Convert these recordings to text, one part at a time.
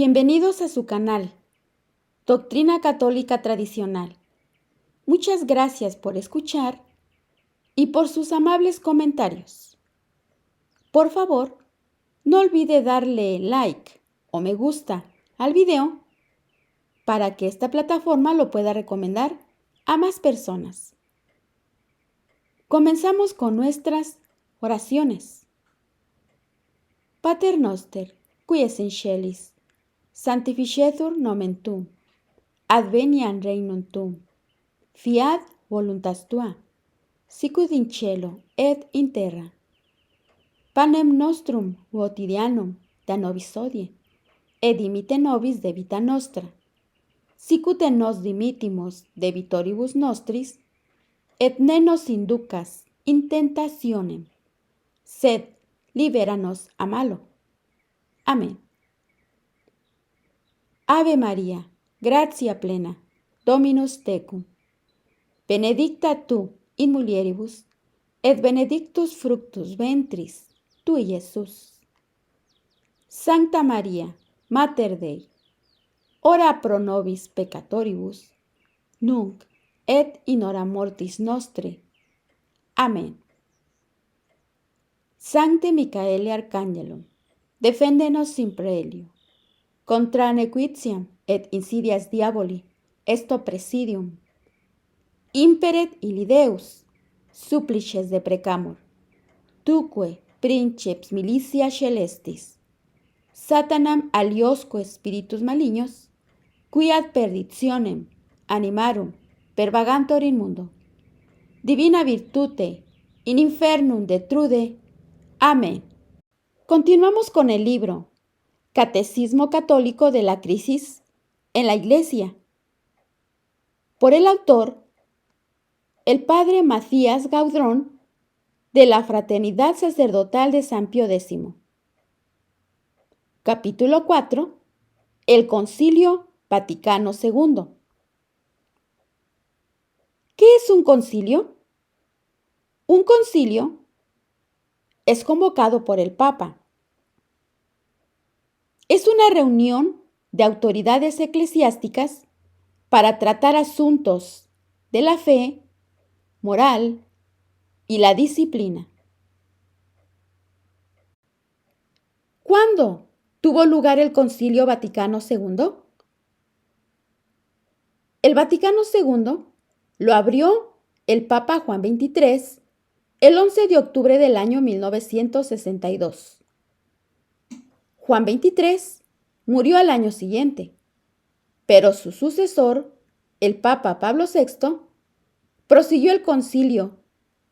Bienvenidos a su canal, Doctrina Católica Tradicional. Muchas gracias por escuchar y por sus amables comentarios. Por favor, no olvide darle like o me gusta al video para que esta plataforma lo pueda recomendar a más personas. Comenzamos con nuestras oraciones. Pater noster, qui es in celis, sanctificetur nomen tuum, adveniat regnum tuum, fiat voluntas tua, sicut in cielo et in terra. Panem nostrum quotidianum da nobis hodie, et dimitte nobis debita nostra, sicut et nos dimittimus debitoribus nostris, et ne nos inducas in tentationem, sed libera nos a malo. Amén. Ave María, gratia plena, Dominus tecum, benedicta tu in mulieribus, et benedictus fructus ventris tui, Jesús. Sancta María, Mater Dei, ora pro nobis peccatoribus, nunc et in hora mortis nostre. Amén. Sancte Micaele Arcángelum, defendenos in proelio, contra nequitiam et insidias diaboli, esto presidium. Imperet illi Deus, supplices deprecamur, tuque princeps militia celestis, Satanam aliosque spiritus malignos, qui ad perditionem animarum pervagantur in mundo, divina virtute in infernum detrude. Amén. Continuamos con el libro Catecismo Católico de la Crisis en la Iglesia, por el autor, el Padre Matías Gaudrón, de la Fraternidad Sacerdotal de San Pío X. Capítulo 4. El Concilio Vaticano II. ¿Qué es un concilio? Un concilio es convocado por el Papa. Es una reunión de autoridades eclesiásticas para tratar asuntos de la fe, moral y la disciplina. ¿Cuándo tuvo lugar el Concilio Vaticano II? El Vaticano II lo abrió el Papa Juan XXIII el 11 de octubre del año 1962. Juan XXIII murió al año siguiente, pero su sucesor, el Papa Pablo VI, prosiguió el concilio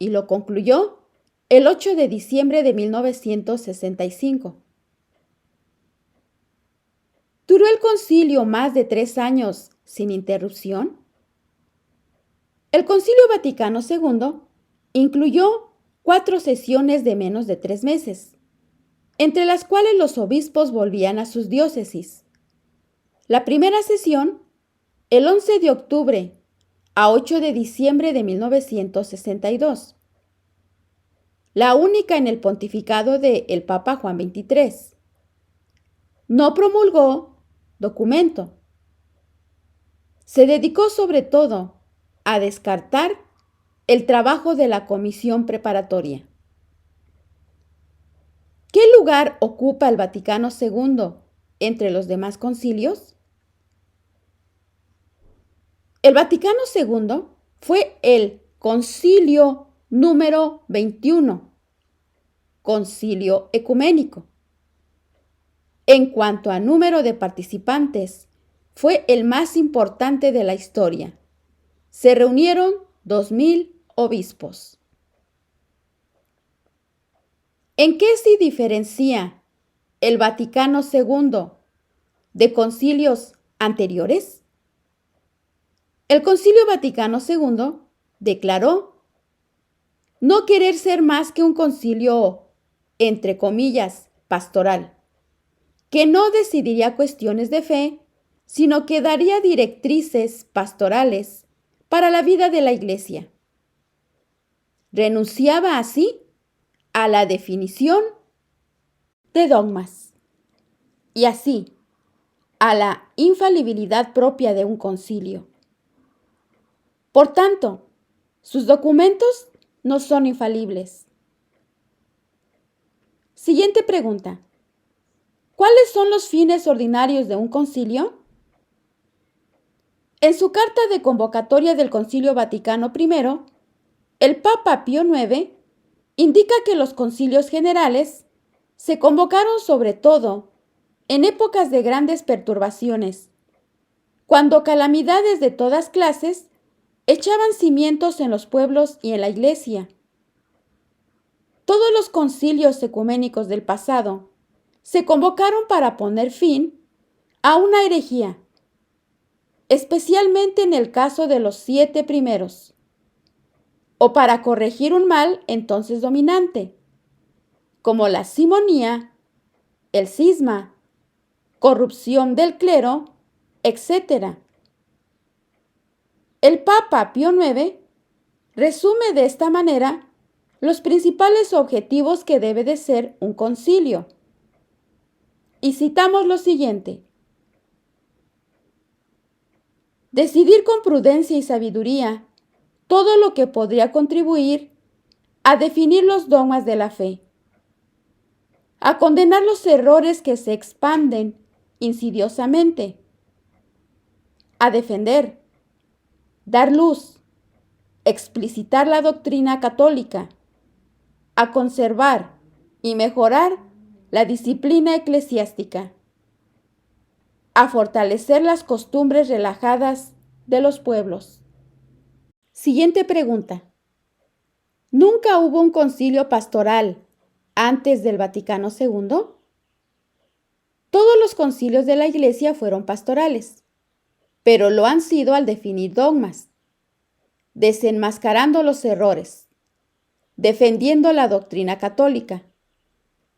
y lo concluyó el 8 de diciembre de 1965. ¿Duró el concilio más de 3 años sin interrupción? El Concilio Vaticano II incluyó 4 sesiones de menos de 3 meses, entre las cuales los obispos volvían a sus diócesis. La primera sesión, el 11 de octubre a 8 de diciembre de 1962. La única en el pontificado del Papa Juan XXIII. No promulgó documento. Se dedicó sobre todo a descartar el trabajo de la comisión preparatoria. ¿Qué lugar ocupa el Vaticano II entre los demás concilios? El Vaticano II fue el concilio número 21, concilio ecuménico. En cuanto a número de participantes, fue el más importante de la historia. Se reunieron 2000 obispos. ¿En qué se diferencia el Vaticano II de concilios anteriores? El Concilio Vaticano II declaró no querer ser más que un concilio, entre comillas, pastoral, que no decidiría cuestiones de fe, sino que daría directrices pastorales para la vida de la Iglesia. Renunciaba así a la definición de dogmas. Y así, a la infalibilidad propia de un concilio. Por tanto, sus documentos no son infalibles. Siguiente pregunta. ¿Cuáles son los fines ordinarios de un concilio? En su carta de convocatoria del Concilio Vaticano I, el Papa Pío IX indica que los concilios generales se convocaron sobre todo en épocas de grandes perturbaciones, cuando calamidades de todas clases echaban cimientos en los pueblos y en la Iglesia. Todos los concilios ecuménicos del pasado se convocaron para poner fin a una herejía, especialmente en el caso de los 7 primeros, o para corregir un mal entonces dominante, como la simonía, el cisma, corrupción del clero, etc. El Papa Pío IX resume de esta manera los principales objetivos que debe de ser un concilio. Y citamos lo siguiente: decidir con prudencia y sabiduría todo lo que podría contribuir a definir los dogmas de la fe, a condenar los errores que se expanden insidiosamente, a defender, dar luz, explicitar la doctrina católica, a conservar y mejorar la disciplina eclesiástica, a fortalecer las costumbres relajadas de los pueblos. Siguiente pregunta. ¿Nunca hubo un concilio pastoral antes del Vaticano II? Todos los concilios de la Iglesia fueron pastorales, pero lo han sido al definir dogmas, desenmascarando los errores, defendiendo la doctrina católica,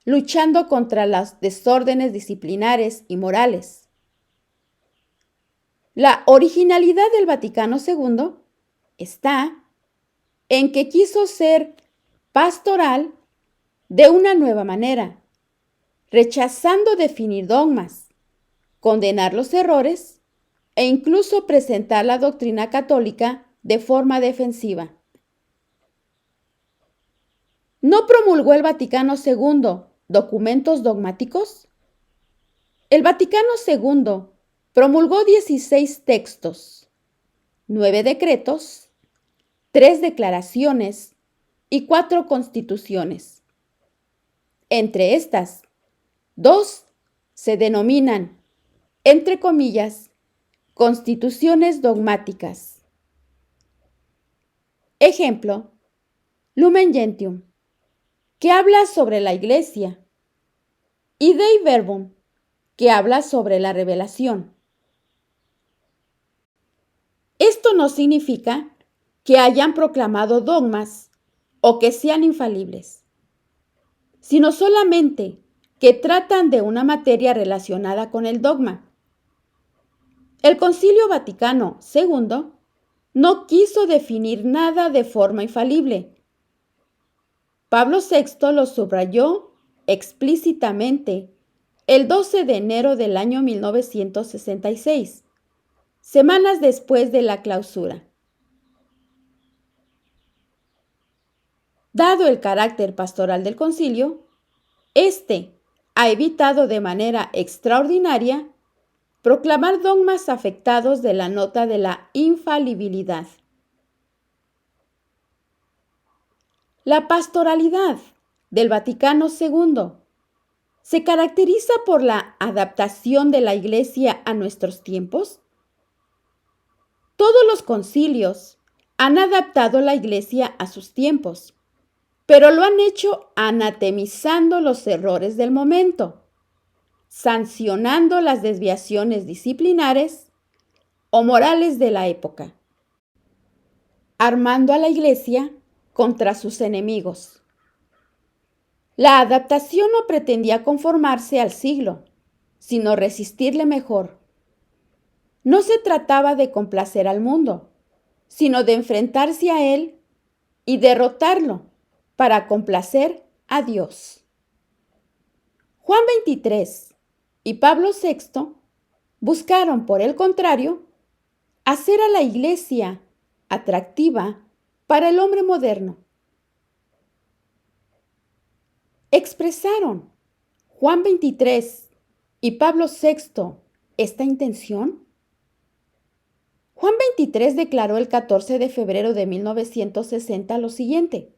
luchando contra los desórdenes disciplinares y morales. La originalidad del Vaticano II está en que quiso ser pastoral de una nueva manera, rechazando definir dogmas, condenar los errores e incluso presentar la doctrina católica de forma defensiva. ¿No promulgó el Vaticano II documentos dogmáticos? El Vaticano II promulgó 16 textos, 9 decretos, 3 declaraciones y 4 constituciones. Entre estas, 2 se denominan, entre comillas, constituciones dogmáticas. Ejemplo: Lumen Gentium, que habla sobre la Iglesia, y Dei Verbum, que habla sobre la revelación. Esto no significa que hayan proclamado dogmas o que sean infalibles, sino solamente que tratan de una materia relacionada con el dogma. El Concilio Vaticano II no quiso definir nada de forma infalible. Pablo VI lo subrayó explícitamente el 12 de enero del año 1966, semanas después de la clausura. Dado el carácter pastoral del concilio, este ha evitado de manera extraordinaria proclamar dogmas afectados de la nota de la infalibilidad. La pastoralidad del Vaticano II se caracteriza por la adaptación de la Iglesia a nuestros tiempos. Todos los concilios han adaptado la Iglesia a sus tiempos, pero lo han hecho anatemizando los errores del momento, sancionando las desviaciones disciplinares o morales de la época, armando a la Iglesia contra sus enemigos. La adaptación no pretendía conformarse al siglo, sino resistirle mejor. No se trataba de complacer al mundo, sino de enfrentarse a él y derrotarlo para complacer a Dios. Juan XXIII y Pablo VI Buscaron, por el contrario, hacer a la Iglesia atractiva para el hombre moderno. ¿Expresaron Juan 23 y Pablo VI esta intención? Juan 23 declaró el 14 de febrero de 1960 lo siguiente: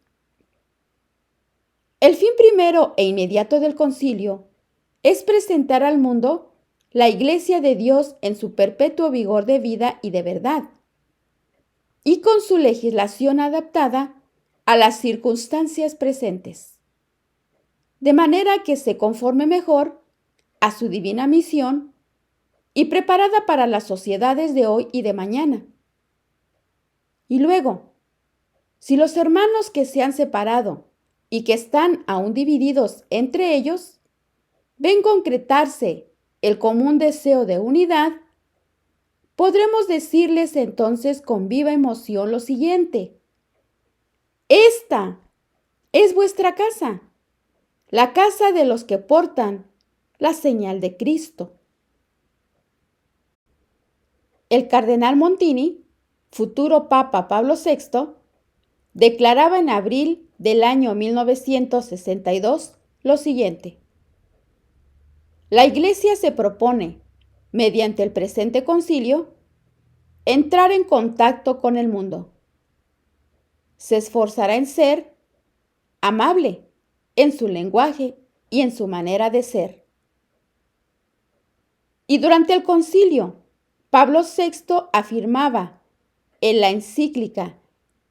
el fin primero e inmediato del concilio es presentar al mundo la Iglesia de Dios en su perpetuo vigor de vida y de verdad, y con su legislación adaptada a las circunstancias presentes, de manera que se conforme mejor a su divina misión y preparada para las sociedades de hoy y de mañana. Y luego, si los hermanos que se han separado y que están aún divididos entre ellos, ven concretarse el común deseo de unidad, podremos decirles entonces con viva emoción lo siguiente: esta es vuestra casa, la casa de los que portan la señal de Cristo. El cardenal Montini, futuro Papa Pablo VI, declaraba en abril del año 1962 lo siguiente: la Iglesia se propone, mediante el presente concilio, entrar en contacto con el mundo. Se esforzará en ser amable en su lenguaje y en su manera de ser. Y durante el concilio, Pablo VI afirmaba en la encíclica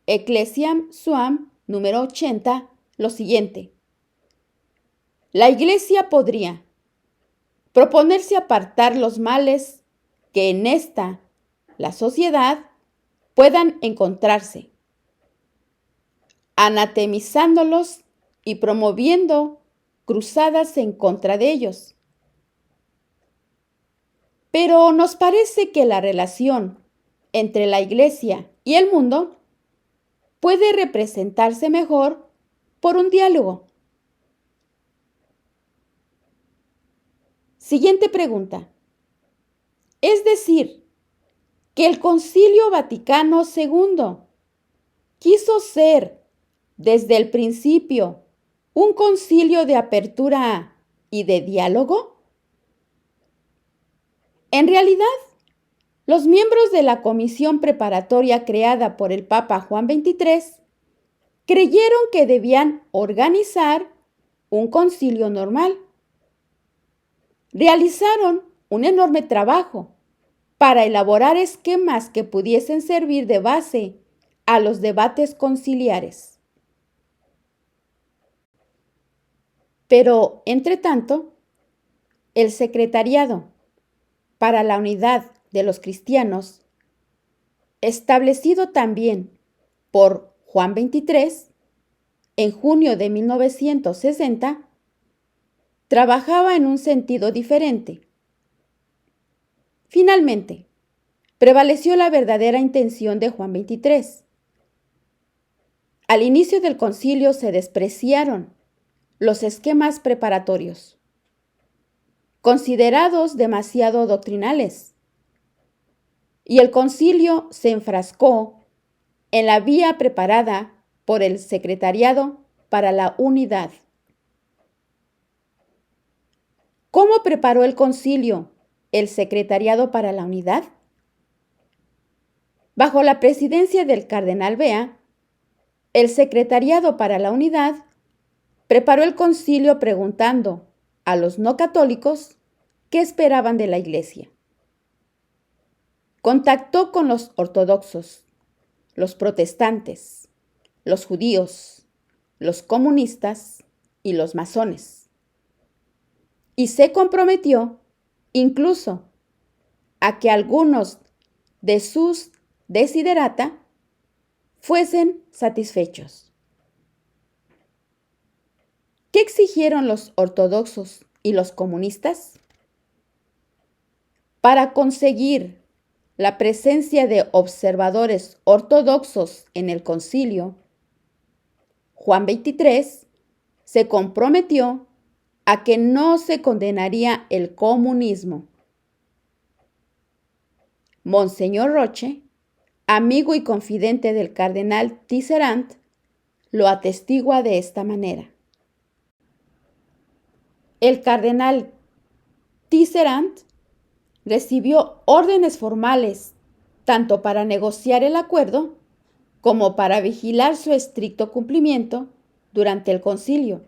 Ecclesiam Suam número 80 lo siguiente: la Iglesia podría proponerse apartar los males que en esta, la sociedad, puedan encontrarse, anatemizándolos y promoviendo cruzadas en contra de ellos. Pero nos parece que la relación entre la Iglesia y el mundo puede representarse mejor por un diálogo. Siguiente pregunta. Es decir, que el Concilio Vaticano II quiso ser, desde el principio, un concilio de apertura y de diálogo. En realidad, los miembros de la comisión preparatoria creada por el Papa Juan XXIII creyeron que debían organizar un concilio normal. Realizaron un enorme trabajo para elaborar esquemas que pudiesen servir de base a los debates conciliares. Pero, entre tanto, el Secretariado para la Unidad de los Cristianos, establecido también por Juan XXIII en junio de 1960, trabajaba en un sentido diferente. Finalmente, prevaleció la verdadera intención de Juan XXIII. Al inicio del concilio se despreciaron los esquemas preparatorios, considerados demasiado doctrinales, y el concilio se enfrascó en la vía preparada por el Secretariado para la Unidad. ¿Cómo preparó el concilio el Secretariado para la Unidad? Bajo la presidencia del cardenal Bea, el Secretariado para la Unidad preparó el concilio preguntando a los no católicos qué esperaban de la Iglesia. Contactó con los ortodoxos, los protestantes, los judíos, los comunistas y los masones. Y se comprometió incluso a que algunos de sus desiderata fuesen satisfechos. ¿Qué exigieron los ortodoxos y los comunistas? Para conseguir la presencia de observadores ortodoxos en el concilio, Juan XXIII se comprometió a que no se condenaría el comunismo. Monseñor Roche, amigo y confidente del cardenal Tisserand, lo atestigua de esta manera. El cardenal Tisserand recibió órdenes formales tanto para negociar el acuerdo como para vigilar su estricto cumplimiento durante el concilio.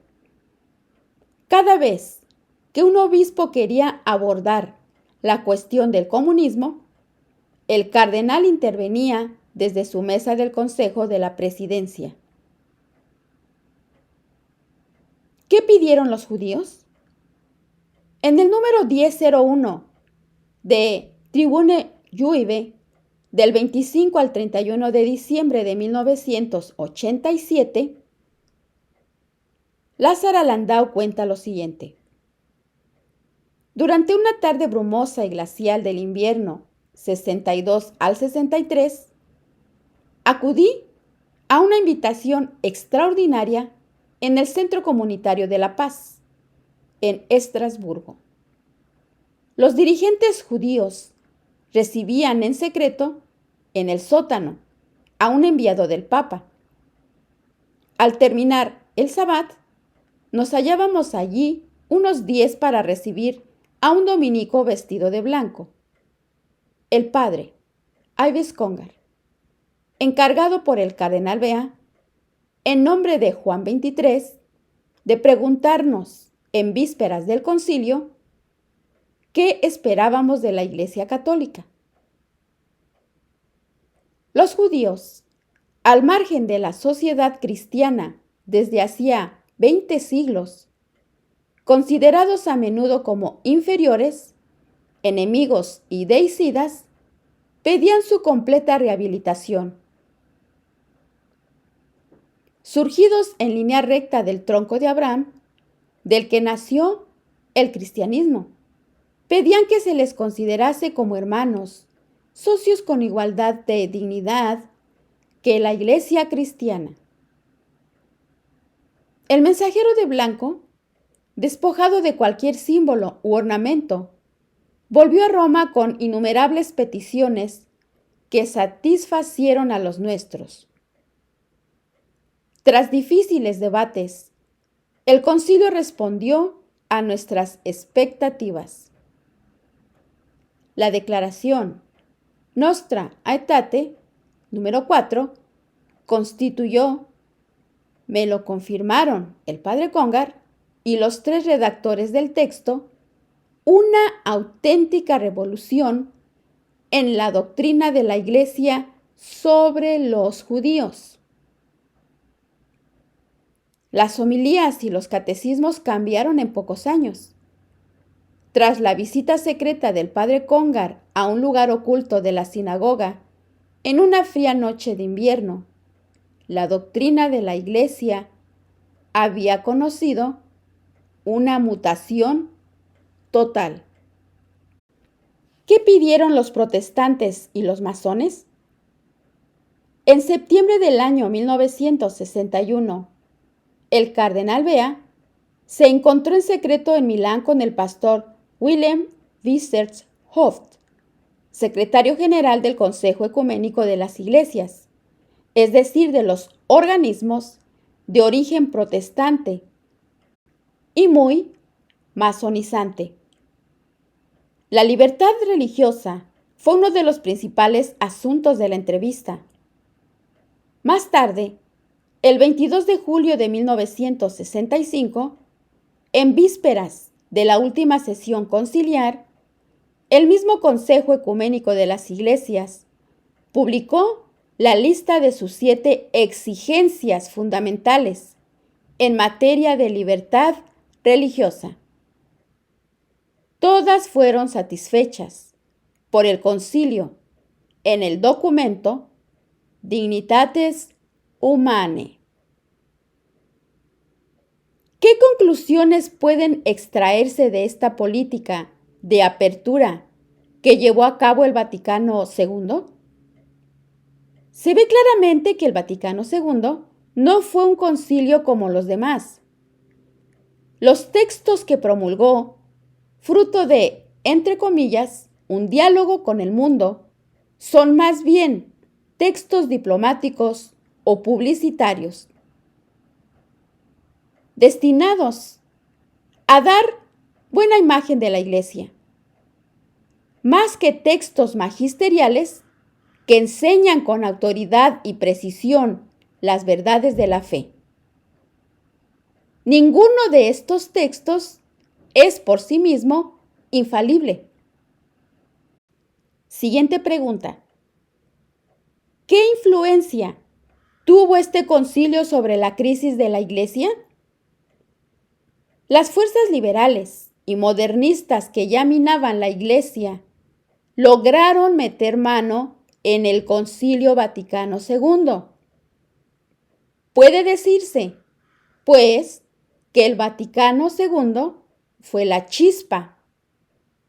Cada vez que un obispo quería abordar la cuestión del comunismo, el cardenal intervenía desde su mesa del Consejo de la Presidencia. ¿Qué pidieron los judíos? En el número 1001 de Tribune Juive, del 25 al 31 de diciembre de 1987, Lázara Landau cuenta lo siguiente. Durante una tarde brumosa y glacial del invierno 62 al 63, acudí a una invitación extraordinaria en el Centro Comunitario de La Paz, en Estrasburgo. Los dirigentes judíos recibían en secreto, en el sótano, a un enviado del Papa. Al terminar el Sabbat, nos hallábamos allí unos 10 para recibir a un dominico vestido de blanco, el padre Ives Congar, encargado por el cardenal Bea, en nombre de Juan XXIII, de preguntarnos en vísperas del concilio qué esperábamos de la Iglesia Católica. Los judíos, al margen de la sociedad cristiana desde hacía 20 siglos, considerados a menudo como inferiores, enemigos y deicidas, pedían su completa rehabilitación. Surgidos en línea recta del tronco de Abraham, del que nació el cristianismo, pedían que se les considerase como hermanos, socios con igualdad de dignidad que la Iglesia cristiana. El mensajero de blanco, despojado de cualquier símbolo u ornamento, volvió a Roma con innumerables peticiones que satisfacieron a los nuestros. Tras difíciles debates, el concilio respondió a nuestras expectativas. La declaración Nostra Aetate, número 4, constituyó, me lo confirmaron el padre Congar y los 3 redactores del texto, una auténtica revolución en la doctrina de la Iglesia sobre los judíos. Las homilías y los catecismos cambiaron en pocos años. Tras la visita secreta del padre Congar a un lugar oculto de la sinagoga, en una fría noche de invierno, la doctrina de la Iglesia había conocido una mutación total. ¿Qué pidieron los protestantes y los masones? En septiembre del año 1961, el cardenal Bea se encontró en secreto en Milán con el pastor Wilhelm Wisserhoff, secretario general del Consejo Ecuménico de las Iglesias, es decir, de los organismos de origen protestante y muy masonizante. La libertad religiosa fue uno de los principales asuntos de la entrevista. Más tarde, el 22 de julio de 1965, en vísperas de la última sesión conciliar, el mismo Consejo Ecuménico de las Iglesias publicó la lista de sus 7 exigencias fundamentales en materia de libertad religiosa. Todas fueron satisfechas por el concilio en el documento Dignitates Humanae. ¿Qué conclusiones pueden extraerse de esta política de apertura que llevó a cabo el Vaticano II? Se ve claramente que el Vaticano II no fue un concilio como los demás. Los textos que promulgó, fruto de, entre comillas, un diálogo con el mundo, son más bien textos diplomáticos o publicitarios, destinados a dar buena imagen de la Iglesia, más que textos magisteriales que enseñan con autoridad y precisión las verdades de la fe. Ninguno de estos textos es por sí mismo infalible. Siguiente pregunta. ¿Qué influencia tuvo este concilio sobre la crisis de la Iglesia? Las fuerzas liberales y modernistas que ya minaban la Iglesia lograron meter mano en el Concilio Vaticano II. Puede decirse, pues, que el Vaticano II fue la chispa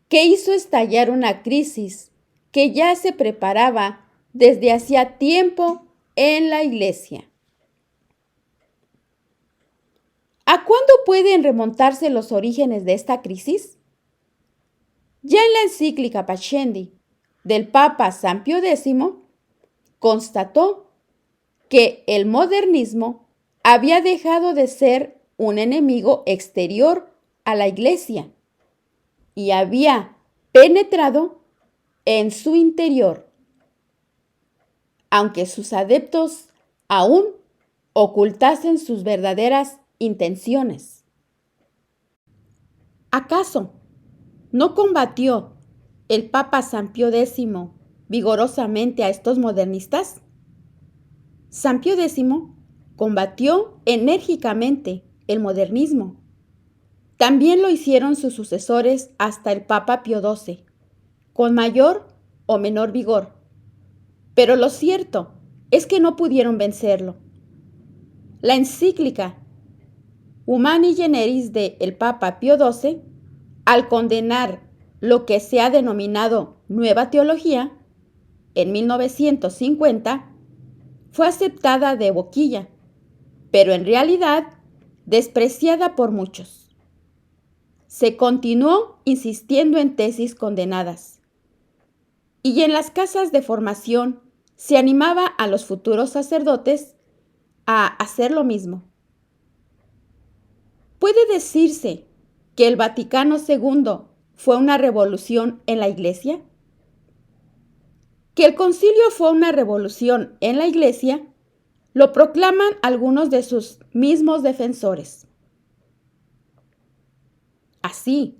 que hizo estallar una crisis que ya se preparaba desde hacía tiempo en la Iglesia. ¿A cuándo pueden remontarse los orígenes de esta crisis? Ya en la encíclica Pascendi del Papa San Pío X, constató que el modernismo había dejado de ser un enemigo exterior a la Iglesia y había penetrado en su interior, aunque sus adeptos aún ocultasen sus verdaderas intenciones. ¿Acaso no combatió el Papa San Pío X vigorosamente a estos modernistas? San Pío X combatió enérgicamente el modernismo. También lo hicieron sus sucesores hasta el Papa Pío XII, con mayor o menor vigor. Pero lo cierto es que no pudieron vencerlo. La encíclica Humani Generis del Papa Pío XII, al condenar lo que se ha denominado Nueva Teología, en 1950, fue aceptada de boquilla, pero en realidad despreciada por muchos. Se continuó insistiendo en tesis condenadas, y en las casas de formación se animaba a los futuros sacerdotes a hacer lo mismo. ¿Puede decirse que el Vaticano II fue una revolución en la Iglesia? Que el concilio fue una revolución en la Iglesia lo proclaman algunos de sus mismos defensores. Así,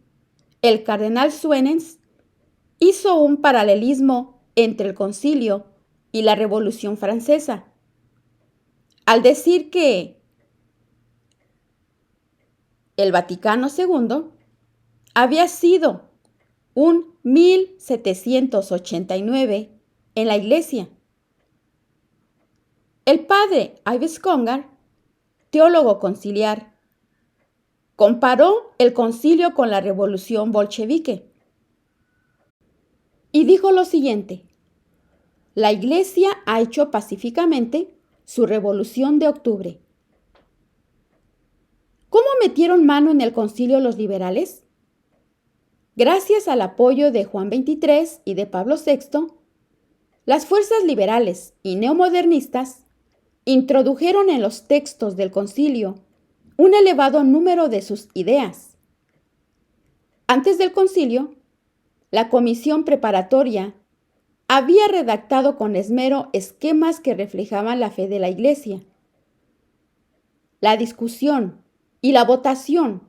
el cardenal Suenens hizo un paralelismo entre el concilio y la Revolución Francesa, al decir que el Vaticano II había sido un 1789 en la Iglesia. El padre Yves Congar, teólogo conciliar, comparó el concilio con la revolución bolchevique y dijo lo siguiente: la Iglesia ha hecho pacíficamente su revolución de octubre. ¿Cómo metieron mano en el concilio los liberales? Gracias al apoyo de Juan XXIII y de Pablo VI, las fuerzas liberales y neomodernistas introdujeron en los textos del concilio un elevado número de sus ideas. Antes del concilio, la comisión preparatoria había redactado con esmero esquemas que reflejaban la fe de la Iglesia. La discusión y la votación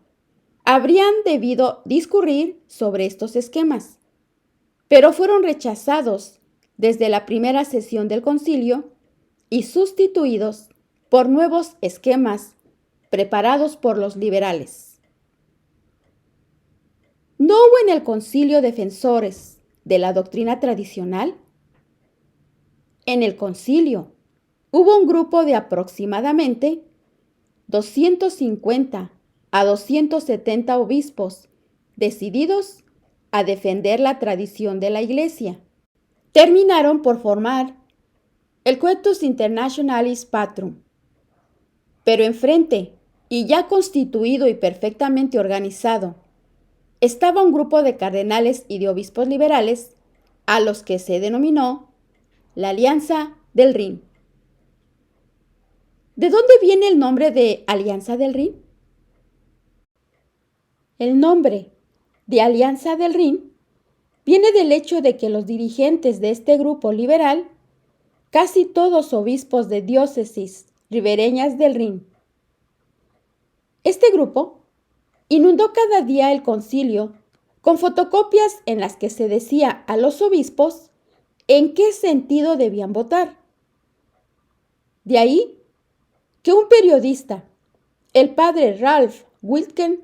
habrían debido discurrir sobre estos esquemas, pero fueron rechazados desde la primera sesión del concilio y sustituidos por nuevos esquemas preparados por los liberales. ¿No hubo en el concilio defensores de la doctrina tradicional? En el concilio hubo un grupo de aproximadamente 250 a 270 obispos decididos a defender la tradición de la Iglesia. Terminaron por formar el Coetus Internationalis Patrum, pero enfrente, y ya constituido y perfectamente organizado, estaba un grupo de cardenales y de obispos liberales a los que se denominó la Alianza del Rin. ¿De dónde viene el nombre de Alianza del Rin? El nombre de Alianza del Rin viene del hecho de que los dirigentes de este grupo liberal, casi todos obispos de diócesis ribereñas del Rin. Este grupo inundó cada día el concilio con fotocopias en las que se decía a los obispos en qué sentido debían votar. De ahí que un periodista, el padre Ralph Wilken,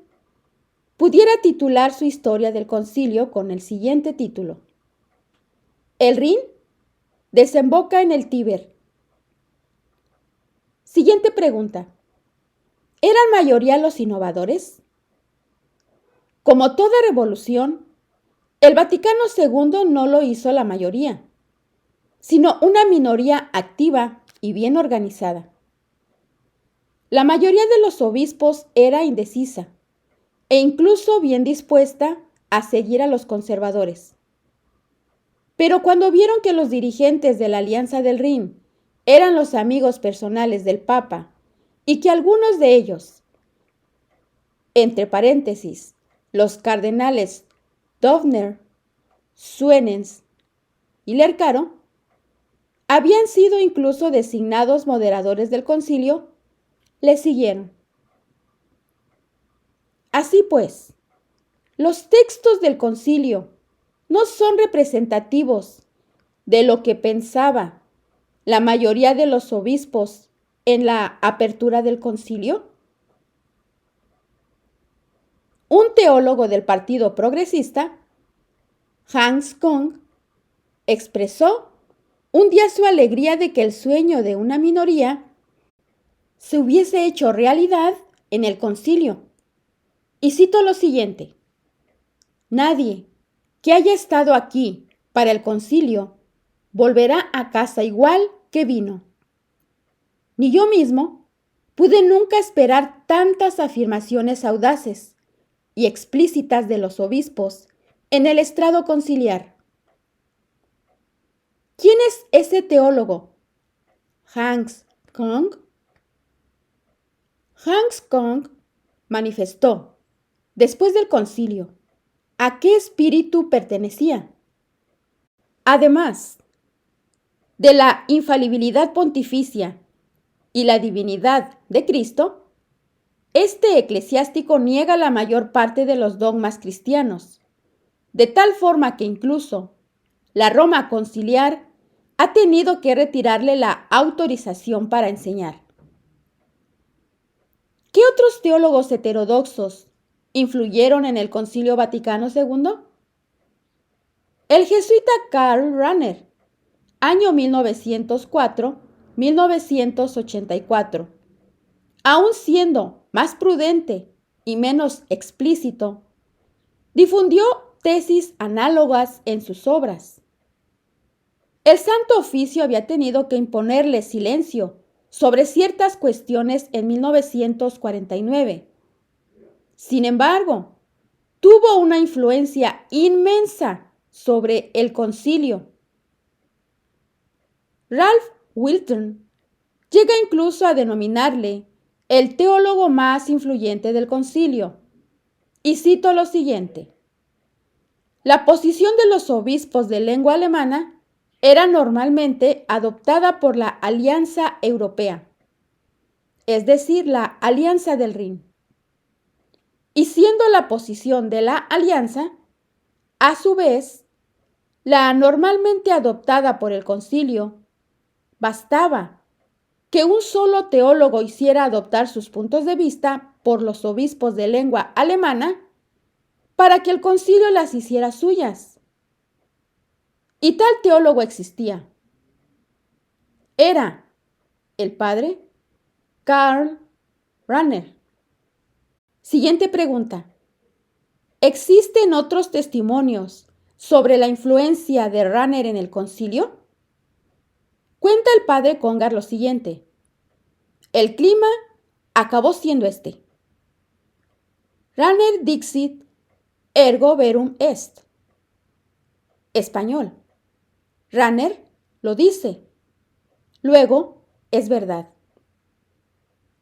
pudiera titular su historia del concilio con el siguiente título: El Rin desemboca en el Tíber. Siguiente pregunta: ¿eran mayoría los innovadores? Como toda revolución, el Vaticano II no lo hizo la mayoría, sino una minoría activa y bien organizada. La mayoría de los obispos era indecisa e incluso bien dispuesta a seguir a los conservadores. Pero cuando vieron que los dirigentes de la Alianza del Rin eran los amigos personales del Papa y que algunos de ellos, entre paréntesis, los cardenales Dovner, Suenens y Lercaro, habían sido incluso designados moderadores del concilio, le siguieron. Así pues, los textos del concilio no son representativos de lo que pensaba la mayoría de los obispos en la apertura del concilio. Un teólogo del Partido Progresista, Hans Kung, expresó un día su alegría de que el sueño de una minoría se hubiese hecho realidad en el concilio. Y cito lo siguiente: nadie que haya estado aquí para el concilio volverá a casa igual que vino. Ni yo mismo pude nunca esperar tantas afirmaciones audaces y explícitas de los obispos en el estrado conciliar. ¿Quién es ese teólogo? Hans Kung. Hans Kung manifestó, después del concilio, a qué espíritu pertenecía. Además de la infalibilidad pontificia y la divinidad de Cristo, este eclesiástico niega la mayor parte de los dogmas cristianos, de tal forma que incluso la Roma conciliar ha tenido que retirarle la autorización para enseñar. ¿Qué otros teólogos heterodoxos influyeron en el Concilio Vaticano II? El jesuita Karl Rahner, año 1904-1984, aun siendo más prudente y menos explícito, difundió tesis análogas en sus obras. El Santo Oficio había tenido que imponerle silencio sobre ciertas cuestiones en 1949. Sin embargo, tuvo una influencia inmensa sobre el concilio. Ralph Wilton llega incluso a denominarle el teólogo más influyente del concilio. Y cito lo siguiente: la posición de los obispos de lengua alemana era normalmente adoptada por la Alianza Europea, es decir, la Alianza del Rin. Y siendo la posición de la Alianza, a su vez, la normalmente adoptada por el concilio, bastaba que un solo teólogo hiciera adoptar sus puntos de vista por los obispos de lengua alemana para que el concilio las hiciera suyas. Y tal teólogo existía. Era el padre Karl Rahner. Siguiente pregunta: ¿existen otros testimonios sobre la influencia de Rahner en el concilio? Cuenta el padre Congar lo siguiente: el clima acabó siendo este. Rahner dixit ergo verum est. Español: Rahner lo dice. Luego, es verdad.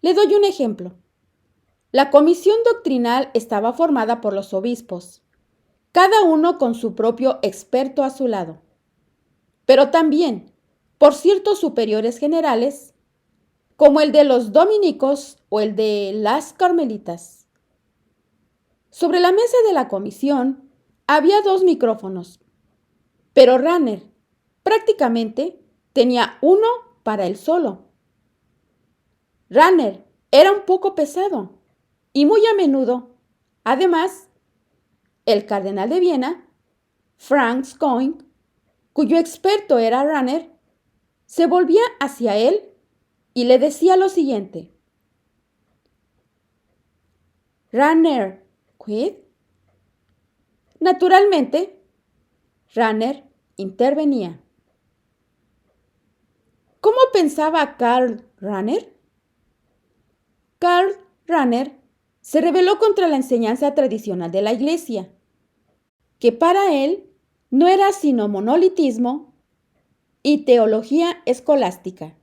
Le doy un ejemplo. La comisión doctrinal estaba formada por los obispos, cada uno con su propio experto a su lado, pero también por ciertos superiores generales, como el de los dominicos o el de las carmelitas. Sobre la mesa de la comisión había 2 micrófonos, pero Ranner prácticamente tenía uno para él solo. Ranner era un poco pesado y muy a menudo, además, el cardenal de Viena, Franz Koing, cuyo experto era Ranner, se volvía hacia él y le decía lo siguiente: Ranner, ¿quid? Naturalmente, Ranner intervenía. ¿Cómo pensaba Karl Ranner? Karl Ranner se rebeló contra la enseñanza tradicional de la Iglesia, que para él no era sino monolitismo y teología escolástica.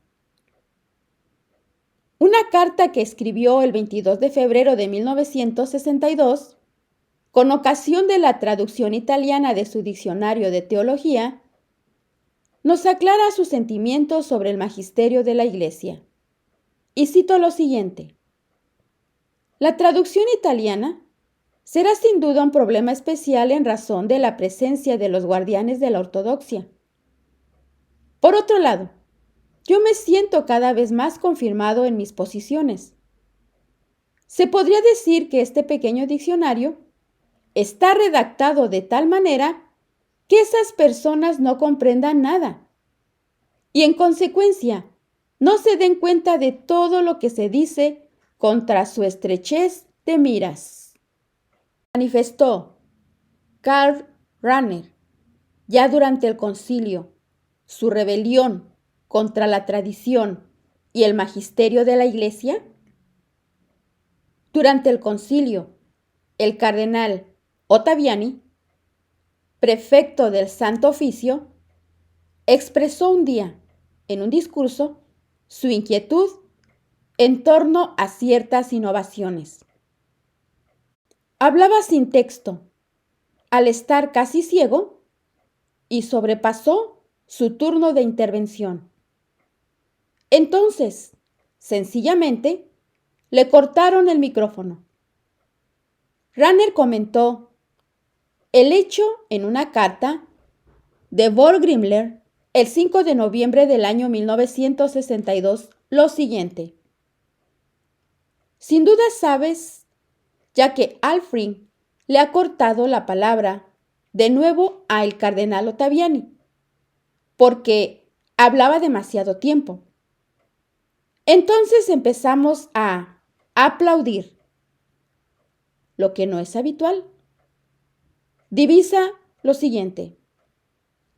Una carta que escribió el 22 de febrero de 1962, con ocasión de la traducción italiana de su diccionario de teología, nos aclara sus sentimientos sobre el magisterio de la Iglesia. Y cito lo siguiente: la traducción italiana será sin duda un problema especial en razón de la presencia de los guardianes de la ortodoxia. Por otro lado, yo me siento cada vez más confirmado en mis posiciones. Se podría decir que este pequeño diccionario está redactado de tal manera que esas personas no comprendan nada y, en consecuencia, no se den cuenta de todo lo que se dice contra su estrechez de miras. Manifestó Karl Rahner, ya durante el concilio, su rebelión contra la tradición y el magisterio de la Iglesia. Durante el concilio, el cardenal Ottaviani, prefecto del Santo Oficio, expresó un día, en un discurso, su inquietud en torno a ciertas innovaciones. Hablaba sin texto, al estar casi ciego, y sobrepasó su turno de intervención. Entonces, sencillamente, le cortaron el micrófono. Rahner comentó el hecho en una carta de Borgrimler el 5 de noviembre del año 1962 lo siguiente: sin duda sabes, ya que Alfred le ha cortado la palabra de nuevo a el cardenal Ottaviani, porque hablaba demasiado tiempo. Entonces empezamos a aplaudir, lo que no es habitual. Divisa lo siguiente: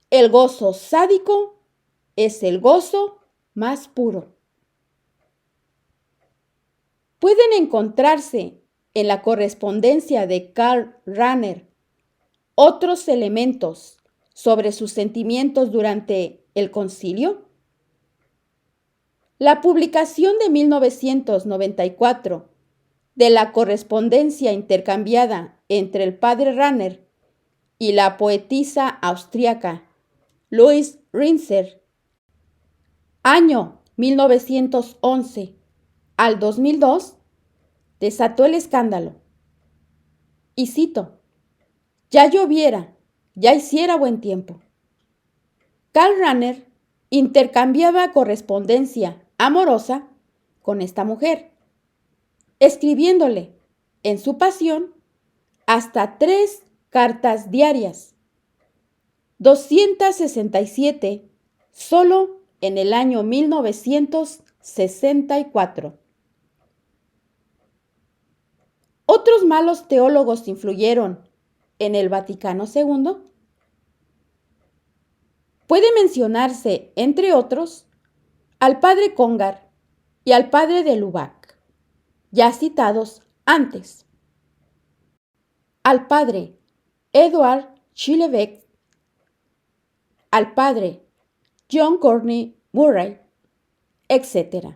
el gozo sádico es el gozo más puro. Pueden encontrarse en la correspondencia de Karl Rahner otros elementos sobre sus sentimientos durante el concilio. La publicación de 1994 de la correspondencia intercambiada entre el padre Rahner y la poetisa austríaca Louise Rinzer, año 1911 al 2002, desató el escándalo. Y cito: ya lloviera, ya hiciera buen tiempo. Karl Rahner intercambiaba correspondencia amorosa con esta mujer, escribiéndole, en su pasión, hasta 3 cartas diarias, 267 solo en el año 1964. ¿Otros malos teólogos influyeron en el Vaticano II? Puede mencionarse, entre otros, al padre Congar y al padre de Lubac, ya citados antes, al padre Eduard Schillebeck, al padre John Courtney Murray, etc.